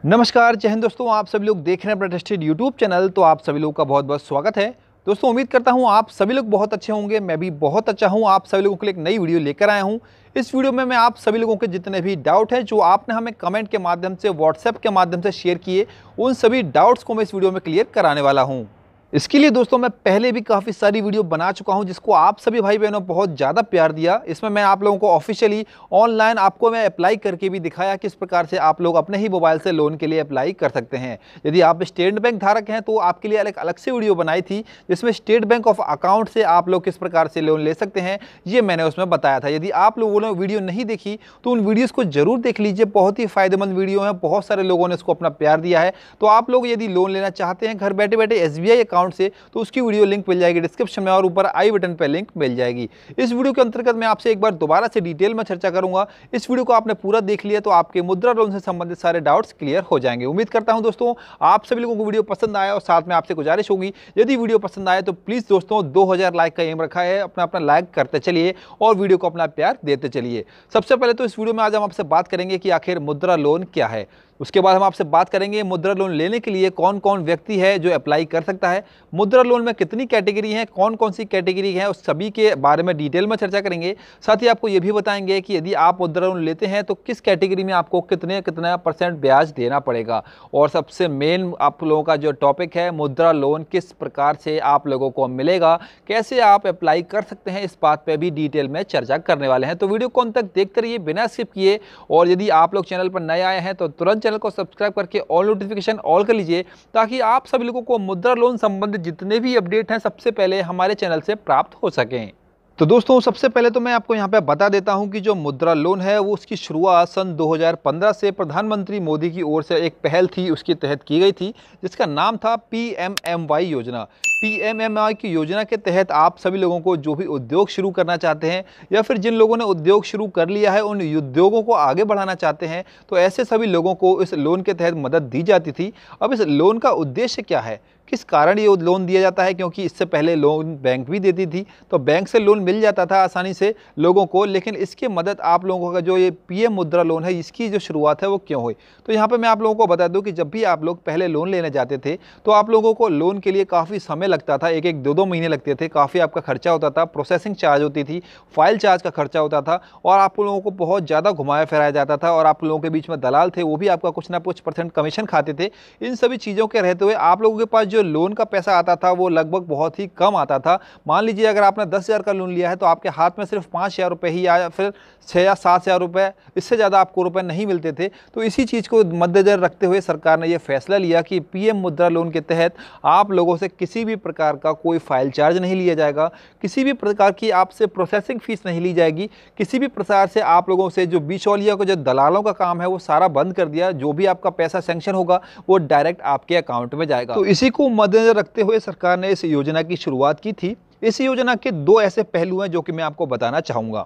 नमस्कार, जय हिंद दोस्तों। आप सभी लोग देख रहे हैं प्रतिष्ठित यूट्यूब चैनल। तो आप सभी लोगों का बहुत बहुत स्वागत है। दोस्तों, उम्मीद करता हूं आप सभी लोग बहुत अच्छे होंगे। मैं भी बहुत अच्छा हूं। आप सभी लोगों के लिए एक नई वीडियो लेकर आया हूं। इस वीडियो में मैं आप सभी लोगों के जितने भी डाउट हैं जो आपने हमें कमेंट के माध्यम से, व्हाट्सएप के माध्यम से शेयर किए, उन सभी डाउट्स को मैं इस वीडियो में क्लियर कराने वाला हूँ। इसके लिए दोस्तों मैं पहले भी काफ़ी सारी वीडियो बना चुका हूं जिसको आप सभी भाई बहनों बहुत ज़्यादा प्यार दिया। इसमें मैं आप लोगों को ऑफिशियली ऑनलाइन आपको मैं अप्लाई करके भी दिखाया किस प्रकार से आप लोग अपने ही मोबाइल से लोन के लिए अप्लाई कर सकते हैं। यदि आप स्टेट बैंक धारक हैं तो आपके लिए अलग से वीडियो बनाई थी जिसमें स्टेट बैंक ऑफ अकाउंट से आप लोग किस प्रकार से लोन ले सकते हैं, ये मैंने उसमें बताया था। यदि आप लोगों ने वीडियो नहीं देखी तो उन वीडियोज़ को जरूर देख लीजिए। बहुत ही फायदेमंद वीडियो है, बहुत सारे लोगों ने इसको अपना प्यार दिया है। तो आप लोग यदि लोन लेना चाहते हैं घर बैठे बैठे SBI अकाउंट से, तो उसकी वीडियो लिंक मिल जाएगी डिस्क्रिप्शन में और ऊपर आई बटन पे लिंक मिल जाएगी। इस वीडियो के अंतर्गत मैं आपसे एक बार दोबारा से डिटेल में चर्चा करूंगा। इस वीडियो को आपने पूरा देख लिया तो आपके मुद्रा लोन से संबंधित सारे डाउट्स क्लियर हो जाएंगे। उम्मीद करता हूं दोस्तों आप सभी लोगों को वीडियो पसंद आया और साथ में आपसे गुजारिश होगी, यदि वीडियो पसंद आए तो प्लीज दोस्तों 2000 लाइक का एम रखा है, अपना लाइक करते चलिए और वीडियो को अपना प्यार देते चलिए। सबसे पहले तो इस वीडियो में आज हम आपसे बात करेंगे कि आखिर मुद्रा लोन क्या है। उसके बाद हम आपसे बात करेंगे मुद्रा लोन लेने के लिए कौन कौन व्यक्ति है जो अप्लाई कर सकता है, मुद्रा लोन में कितनी कैटेगरी है, कौन कौन सी कैटेगरी है, उस सभी के बारे में डिटेल में चर्चा करेंगे। साथ ही आपको ये भी बताएंगे कि यदि आप मुद्रा लोन लेते हैं तो किस कैटेगरी में आपको कितना % ब्याज देना पड़ेगा। और सबसे मेन आप लोगों का जो टॉपिक है, मुद्रा लोन किस प्रकार से आप लोगों को मिलेगा, कैसे आप अप्लाई कर सकते हैं, इस बात पर भी डिटेल में चर्चा करने वाले हैं। तो वीडियो को अंत तक देखते रहिए बिना स्किप किए। और यदि आप लोग चैनल पर नए आए हैं तो तुरंत चैनल को सब्सक्राइब करके ऑल नोटिफिकेशन ऑल कर लीजिए ताकि आप सभी लोगों को मुद्रा लोन संबंधित जितने भी अपडेट हैं सबसे पहले हमारे चैनल से प्राप्त हो सकें। तो दोस्तों सबसे पहले तो मैं आपको यहाँ पे बता देता हूँ कि जो मुद्रा लोन है वो उसकी शुरुआत सन 2015 से प्रधानमंत्री मोदी की ओर से एक पहल थी, उसके तहत की गई थी, जिसका नाम था PMMY योजना। PMMY की योजना के तहत आप सभी लोगों को जो भी उद्योग शुरू करना चाहते हैं या फिर जिन लोगों ने उद्योग शुरू कर लिया है उन उद्योगों को आगे बढ़ाना चाहते हैं, तो ऐसे सभी लोगों को इस लोन के तहत मदद दी जाती थी। अब इस लोन का उद्देश्य क्या है, किस कारण ये लोन दिया जाता है, क्योंकि इससे पहले लोन बैंक भी देती थी तो बैंक से लोन मिल जाता था आसानी से लोगों को, लेकिन इसकी मदद आप लोगों का जो ये PM मुद्रा लोन है इसकी जो शुरुआत है वो क्यों हुई। तो यहाँ पे मैं आप लोगों को बता दूं कि जब भी आप लोग पहले लोन लेने जाते थे तो आप लोगों को लोन के लिए काफ़ी समय लगता था, एक 2 महीने लगते थे, काफ़ी आपका खर्चा होता था, प्रोसेसिंग चार्ज होती थी, फाइल चार्ज का खर्चा होता था और आप लोगों को बहुत ज़्यादा घुमाया फिराया जाता था और आप लोगों के बीच में दलाल थे, वो भी आपका कुछ ना कुछ % कमीशन खाते थे। इन सभी चीज़ों के रहते हुए आप लोगों के पास जो लोन का पैसा आता था वो लगभग बहुत ही कम आता था। मान लीजिए अगर आपने 10,000 का लोन लिया है तो आपके हाथ में सिर्फ 5,000 रुपये ही या फिर 6 या 7,000 रुपये, इससे ज़्यादा आपको रुपए नहीं मिलते थे। तो इसी चीज़ को मद्देनजर रखते हुए सरकार ने यह फैसला लिया कि PM मुद्रा लोन के तहत आप लोगों से किसी भी प्रकार का कोई फाइल चार्ज नहीं लिया जाएगा, किसी भी प्रकार की आपसे प्रोसेसिंग फीस नहीं ली जाएगी, किसी भी प्रकार से आप लोगों से जो बिचौलिया को, जो दलालों का काम है वो सारा बंद कर दिया। जो भी आपका पैसा सैंक्शन होगा वो डायरेक्ट आपके अकाउंट में जाएगा। तो इसी को मद्देनजर रखते हुए सरकार ने इस योजना की शुरुआत की थी। इस योजना के 2 ऐसे पहलू हैं जो कि मैं आपको बताना चाहूँगा।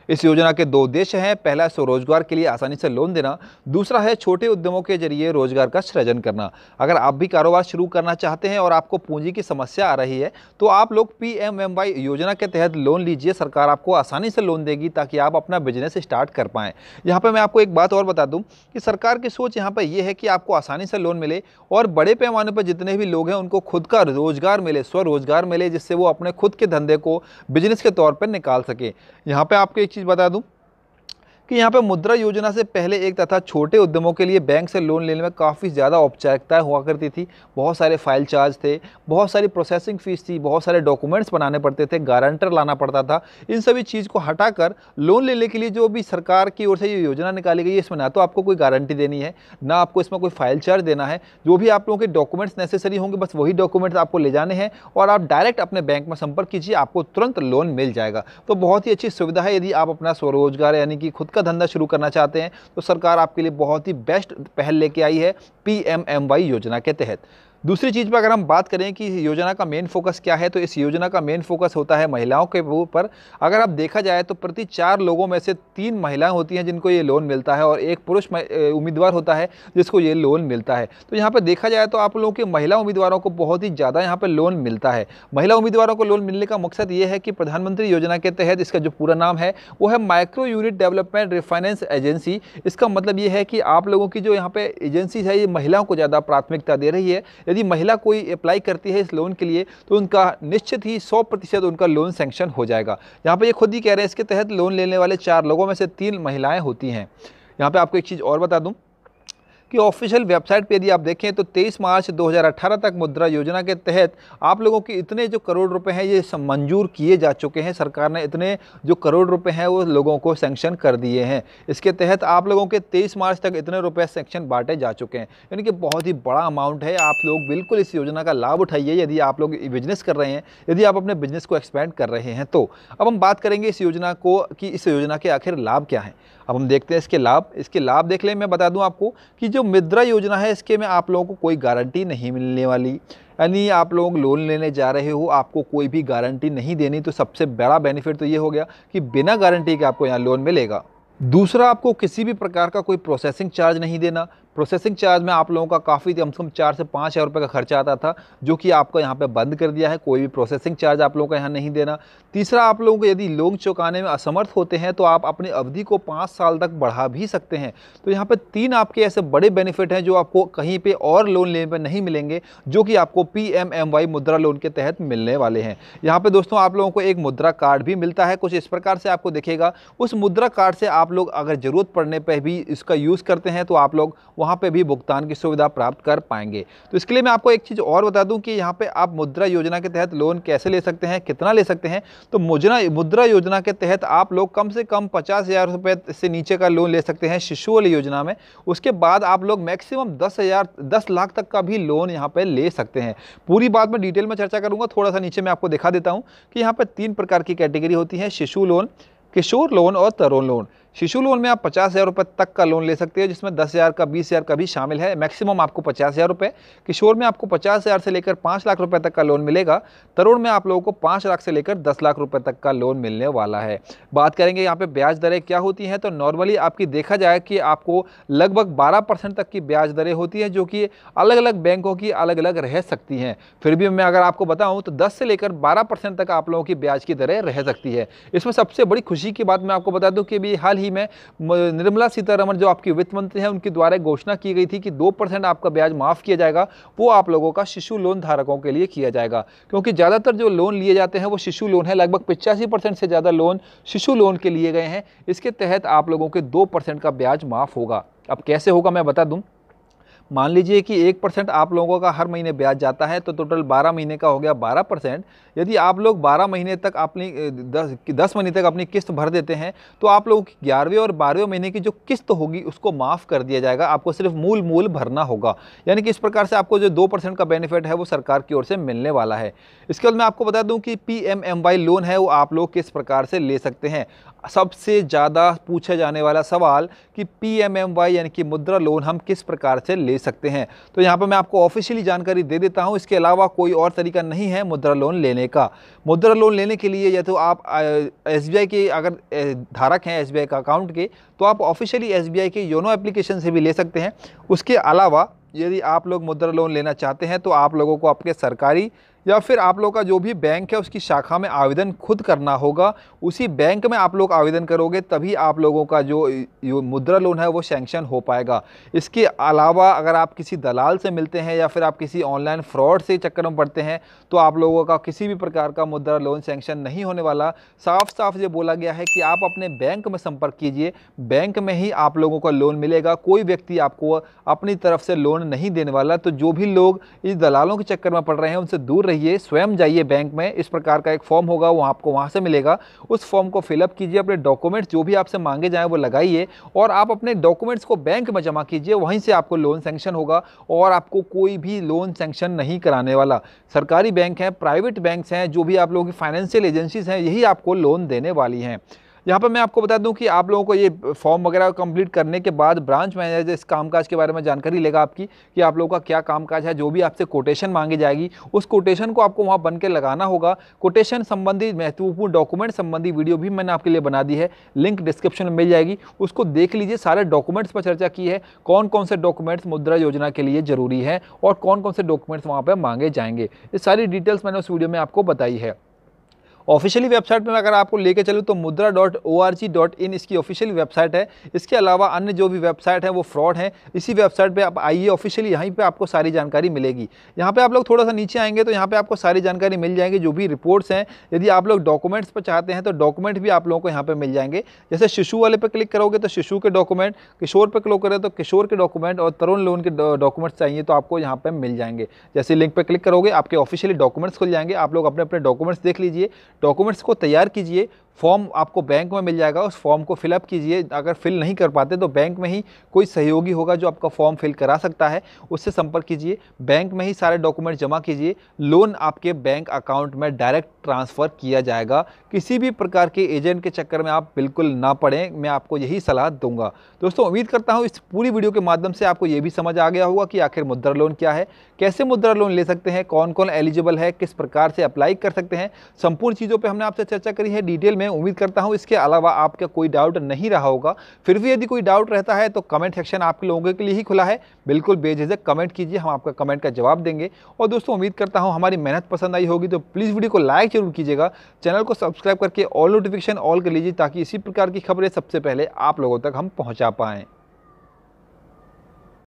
इस योजना के 2 उद्देश्य हैं। पहला है स्वरोजगार के लिए आसानी से लोन देना, दूसरा है छोटे उद्यमों के जरिए रोजगार का सृजन करना। अगर आप भी कारोबार शुरू करना चाहते हैं और आपको पूंजी की समस्या आ रही है तो आप लोग PMMY योजना के तहत लोन लीजिए। सरकार आपको आसानी से लोन देगी ताकि आप अपना बिजनेस स्टार्ट कर पाएँ। यहाँ पर मैं आपको एक बात और बता दूँ कि सरकार की सोच यहाँ पर यह है कि आपको आसानी से लोन मिले और बड़े पैमाने पर जितने भी लोग हैं उनको खुद का रोजगार मिले, स्वरोजगार मिले, जिससे वो अपने खुद के धंधे को बिजनेस के तौर पर निकाल सके। यहाँ पे आपको एक चीज़ बता दूं कि यहाँ पे मुद्रा योजना से पहले एक तथा छोटे उद्यमों के लिए बैंक से लोन लेने में काफ़ी ज़्यादा औपचारिकताएं हुआ करती थी। बहुत सारे फाइल चार्ज थे, बहुत सारी प्रोसेसिंग फीस थी, बहुत सारे डॉक्यूमेंट्स बनाने पड़ते थे, गारंटर लाना पड़ता था। इन सभी चीज़ को हटाकर लोन लेने के लिए जो भी सरकार की ओर से ये योजना निकाली गई है, इसमें ना तो आपको कोई गारंटी देनी है, ना आपको इसमें कोई फाइल चार्ज देना है। जो भी आप लोगों के डॉक्यूमेंट्स नेसेसरी होंगे बस वही डॉक्यूमेंट्स आपको ले जाने हैं और आप डायरेक्ट अपने बैंक में संपर्क कीजिए, आपको तुरंत लोन मिल जाएगा। तो बहुत ही अच्छी सुविधा है। यदि आप अपना स्वरोजगार यानी कि खुद का धंधा शुरू करना चाहते हैं तो सरकार आपके लिए बहुत ही बेस्ट पहल लेके आई है PMMY योजना के तहत। दूसरी चीज़ पर अगर हम बात करें कि इस योजना का मेन फोकस क्या है, तो इस योजना का मेन फोकस होता है महिलाओं के ऊपर। अगर आप देखा जाए तो प्रति 4 लोगों में से 3 महिलाएं होती हैं जिनको ये लोन मिलता है और एक पुरुष उम्मीदवार होता है जिसको ये लोन मिलता है। तो यहाँ पर देखा जाए तो आप लोगों के महिला उम्मीदवारों को बहुत ही ज़्यादा यहाँ पर लोन मिलता है। महिला उम्मीदवारों को लोन मिलने का मकसद ये है कि प्रधानमंत्री योजना के तहत, इसका जो पूरा नाम है वो है micro unit development refinance agency. इसका मतलब ये है कि आप लोगों की जो यहाँ पे एजेंसी है ये महिलाओं को ज़्यादा प्राथमिकता दे रही है। यदि महिला कोई अप्लाई करती है इस लोन के लिए तो उनका निश्चित ही 100% उनका लोन सैंक्शन हो जाएगा। यहाँ पे ये खुद ही कह रहे हैं इसके तहत लोन लेने वाले 4 लोगों में से 3 महिलाएं होती हैं। यहाँ पे आपको एक चीज़ और बता दूं कि ऑफिशियल वेबसाइट पे यदि आप देखें तो 23 मार्च 2018 तक मुद्रा योजना के तहत आप लोगों के इतने जो करोड़ रुपए हैं ये मंजूर किए जा चुके हैं। सरकार ने इतने जो करोड़ रुपए हैं वो लोगों को सैंक्शन कर दिए हैं। इसके तहत आप लोगों के 23 मार्च तक इतने रुपए सैंक्शन बांटे जा चुके हैं, यानी कि बहुत ही बड़ा अमाउंट है। आप लोग बिल्कुल इस योजना का लाभ उठाइए यदि आप लोग बिजनेस कर रहे हैं, यदि आप अपने बिजनेस को एक्सपेंड कर रहे हैं। तो अब हम बात करेंगे इस योजना को कि इस योजना के आखिर लाभ क्या हैं। अब हम देखते हैं इसके लाभ देख लें। मैं बता दूं आपको कि जो मुद्रा योजना है इसके में आप लोगों को कोई गारंटी नहीं मिलने वाली, यानी आप लोग लोन लेने जा रहे हो आपको कोई भी गारंटी नहीं देनी। तो सबसे बड़ा बेनिफिट तो ये हो गया कि बिना गारंटी के आपको यहाँ लोन मिलेगा। दूसरा, आपको किसी भी प्रकार का कोई प्रोसेसिंग चार्ज नहीं देना। प्रोसेसिंग चार्ज में आप लोगों का काफ़ी कम से कम 4 से 5 हज़ार रुपये का खर्चा आता था, जो कि आपको यहाँ पे बंद कर दिया है। कोई भी प्रोसेसिंग चार्ज आप लोगों का यहाँ नहीं देना। तीसरा, आप लोगों को यदि लोन चुकाने में असमर्थ होते हैं तो आप अपनी अवधि को 5 साल तक बढ़ा भी सकते हैं। तो यहाँ पे 3 आपके ऐसे बड़े बेनिफिट हैं जो आपको कहीं पे और लोन लेने पर नहीं मिलेंगे, जो कि आपको PMMY मुद्रा लोन के तहत मिलने वाले हैं। यहाँ पे दोस्तों आप लोगों को एक मुद्रा कार्ड भी मिलता है, कुछ इस प्रकार से आपको दिखेगा। उस मुद्रा कार्ड से आप लोग अगर ज़रूरत पड़ने पर भी इसका यूज़ करते हैं तो आप लोग वहाँ पे भी भुगतान की सुविधा प्राप्त कर पाएंगे। तो इसके लिए मैं आपको एक चीज़ और बता दूं कि यहाँ पे आप मुद्रा योजना के तहत लोन कैसे ले सकते हैं, कितना ले सकते हैं। तो मुद्रा योजना के तहत आप लोग कम से कम 50,000 रुपये से नीचे का लोन ले सकते हैं शिशु वाली योजना में। उसके बाद आप लोग मैक्सिमम 10 लाख तक का भी लोन यहाँ पे ले सकते हैं। पूरी बात मैं डिटेल में चर्चा करूँगा। थोड़ा सा नीचे मैं आपको दिखा देता हूँ कि यहाँ पर 3 प्रकार की कैटेगरी होती है: शिशु लोन, किशोर लोन और तरुण लोन। शिशु लोन में आप 50,000 रुपये तक का लोन ले सकते हैं, जिसमें 10,000 का 20,000 का भी शामिल है। मैक्सिमम आपको 50,000 रुपये। किशोर में आपको 50,000 से लेकर 5 लाख रुपए तक का लोन मिलेगा। तरुण में आप लोगों को 5 लाख से लेकर 10 लाख रुपए तक का लोन मिलने वाला है। बात करेंगे यहाँ पे ब्याज दरें क्या होती हैं, तो नॉर्मली आपकी देखा जाए कि आपको लगभग 12% तक की ब्याज दरें होती हैं, जो कि अलग अलग बैंकों की अलग अलग रह सकती हैं। फिर भी मैं अगर आपको बताऊँ तो 10 से लेकर 12% तक आप लोगों की ब्याज की दरें रह सकती है। इसमें सबसे बड़ी खुशी की बात मैं आपको बता दूं कि अभी हाल ही में निर्मला सीतारमण जो आपकी वित्त मंत्री हैं उनके द्वारा घोषणा की गई थी कि 2% आपका ब्याज माफ किया जाएगा। वो आप लोगों का शिशु लोन धारकों के लिए किया जाएगा, क्योंकि ज़्यादातर जो लोन लिए जाते हैं वो शिशु लोन है। लगभग 85% से ज़्यादा लोन शिशु लोन के लिए गए हैं। इसके तहत आप लोगों के 2% का ब्याज माफ होगा। अब कैसे होगा मैं बता दूं। मान लीजिए कि 1% आप लोगों का हर महीने ब्याज जाता है, तो टोटल 12 महीने का हो गया 12%। यदि आप लोग 12 महीने तक अपनी 10 महीने तक अपनी किस्त भर देते हैं तो आप लोगों की 11वें और 12वें महीने की जो किस्त होगी उसको माफ़ कर दिया जाएगा। आपको सिर्फ मूल भरना होगा। यानी कि इस प्रकार से आपको जो 2% का बेनिफिट है वो सरकार की ओर से मिलने वाला है। इसके बाद मैं आपको बता दूं कि PMMY लोन है वो आप लोग किस प्रकार से ले सकते हैं। सबसे ज़्यादा पूछा जाने वाला सवाल कि PMMY यानी कि मुद्रा लोन हम किस प्रकार से ले सकते हैं, तो यहाँ पर मैं आपको ऑफिशियली जानकारी दे देता हूँ। इसके अलावा कोई और तरीका नहीं है मुद्रा लोन लेने का। मुद्रा लोन लेने के लिए या तो आप SBI के अगर धारक हैं SBI का अकाउंट के, तो आप ऑफिशियली SBI के योनो एप्लीकेशन से भी ले सकते हैं। उसके अलावा यदि आप लोग मुद्रा लोन लेना चाहते हैं तो आप लोगों को आपके सरकारी या फिर आप लोग का जो भी बैंक है उसकी शाखा में आवेदन खुद करना होगा। उसी बैंक में आप लोग आवेदन करोगे तभी आप लोगों का जो मुद्रा लोन है वो सैंक्शन हो पाएगा। इसके अलावा अगर आप किसी दलाल से मिलते हैं या फिर आप किसी ऑनलाइन फ्रॉड से चक्कर में पड़ते हैं तो आप लोगों का किसी भी प्रकार का मुद्रा लोन सैंक्शन नहीं होने वाला। साफ साफ ये बोला गया है कि आप अपने बैंक में संपर्क कीजिए, बैंक में ही आप लोगों का लोन मिलेगा। कोई व्यक्ति आपको अपनी तरफ से लोन नहीं देने वाला। तो जो भी लोग इस दलालों के चक्कर में पड़ रहे हैं उनसे दूर रहिए, स्वयं जाइए बैंक में। इस प्रकार का एक फॉर्म होगा वो आपको वहां से मिलेगा। उस फॉर्म को फिलअप कीजिए, अपने डॉक्यूमेंट्स जो भी आपसे मांगे जाएं वो लगाइए और आप अपने डॉक्यूमेंट्स को बैंक में जमा कीजिए। वहीं से आपको लोन सैंक्शन होगा और आपको कोई भी लोन सैंक्शन नहीं कराने वाला। सरकारी बैंक हैं, प्राइवेट बैंक्स हैं, जो भी आप लोगों की फाइनेंशियल एजेंसीज हैं, यही आपको लोन देने वाली हैं। यहाँ पर मैं आपको बता दूं कि आप लोगों को ये फॉर्म वगैरह कंप्लीट करने के बाद ब्रांच मैनेजर इस कामकाज के बारे में जानकारी लेगा आपकी कि आप लोगों का क्या कामकाज है। जो भी आपसे कोटेशन मांगी जाएगी उस कोटेशन को आपको वहाँ बन के लगाना होगा। कोटेशन संबंधी महत्वपूर्ण डॉक्यूमेंट संबंधी वीडियो भी मैंने आपके लिए बना दी है, लिंक डिस्क्रिप्शन में मिल जाएगी, उसको देख लीजिए। सारे डॉक्यूमेंट्स पर चर्चा की है, कौन कौन से डॉक्यूमेंट्स मुद्रा योजना के लिए जरूरी है और कौन कौन से डॉक्यूमेंट्स वहाँ पर मांगे जाएंगे। ये सारी डिटेल्स मैंने उस वीडियो में आपको बताई है। ऑफिशियली वेबसाइट में अगर आपको लेके चलूँ तो mudra.org.in इसकी ऑफिशियल वेबसाइट है। इसके अलावा अन्य जो भी वेबसाइट है वो फ्रॉड है। इसी वेबसाइट पे आप आइए, ऑफिशियली यहीं पे आपको सारी जानकारी मिलेगी। यहाँ पे आप लोग थोड़ा सा नीचे आएंगे तो यहाँ पे आपको सारी जानकारी मिल जाएगी, जो भी रिपोर्ट्स हैं। यदि आप लोग डॉक्यूमेंट्स पर चाहते हैं तो डॉक्यूमेंट भी आप लोगों को यहाँ पे मिल जाएंगे। जैसे शिशु वाले पे क्लिक करोगे तो शिशु के डॉक्यूमेंट, किशोर पे क्लिक करोगे तो किशोर के डॉक्यूमेंट और तरुण लोन के डॉक्यूमेंट्स चाहिए तो आपको यहाँ पे मिल जाएंगे। जैसे लिंक पे क्लिक करोगे आपके ऑफिशियली डॉक्यूमेंट्स खुल जाएंगे। आप लोग अपने अपने डॉक्यूमेंट्स देख लीजिए, डॉक्यूमेंट्स को तैयार कीजिए। फॉर्म आपको बैंक में मिल जाएगा, उस फॉर्म को फिलअप कीजिए। अगर फिल नहीं कर पाते तो बैंक में ही कोई सहयोगी होगा जो आपका फॉर्म फिल करा सकता है, उससे संपर्क कीजिए। बैंक में ही सारे डॉक्यूमेंट जमा कीजिए। लोन आपके बैंक अकाउंट में डायरेक्ट ट्रांसफ़र किया जाएगा। किसी भी प्रकार के एजेंट के चक्कर में आप बिल्कुल ना पड़ें, मैं आपको यही सलाह दूंगा। दोस्तों उम्मीद करता हूँ इस पूरी वीडियो के माध्यम से आपको ये भी समझ आ गया होगा कि आखिर मुद्रा लोन क्या है, कैसे मुद्रा लोन ले सकते हैं, कौन कौन एलिजिबल है, किस प्रकार से अप्लाई कर सकते हैं। संपूर्ण चीज़ों पर हमने आपसे चर्चा करी है डिटेल में। उम्मीद करता हूं इसके अलावा आपका कोई डाउट नहीं रहा होगा। फिर भी यदि कोई डाउट रहता है तो कमेंट सेक्शन आप लोगों के लिए ही खुला है, बिल्कुल बेझिझक कमेंट कीजिए, हम आपका कमेंट का जवाब देंगे। और दोस्तों उम्मीद करता हूं हमारी मेहनत पसंद आई होगी तो प्लीज़ वीडियो को लाइक जरूर कीजिएगा, चैनल को सब्सक्राइब करके ऑल नोटिफिकेशन ऑल कर लीजिए ताकि इसी प्रकार की खबरें सबसे पहले आप लोगों तक हम पहुँचा पाएँ।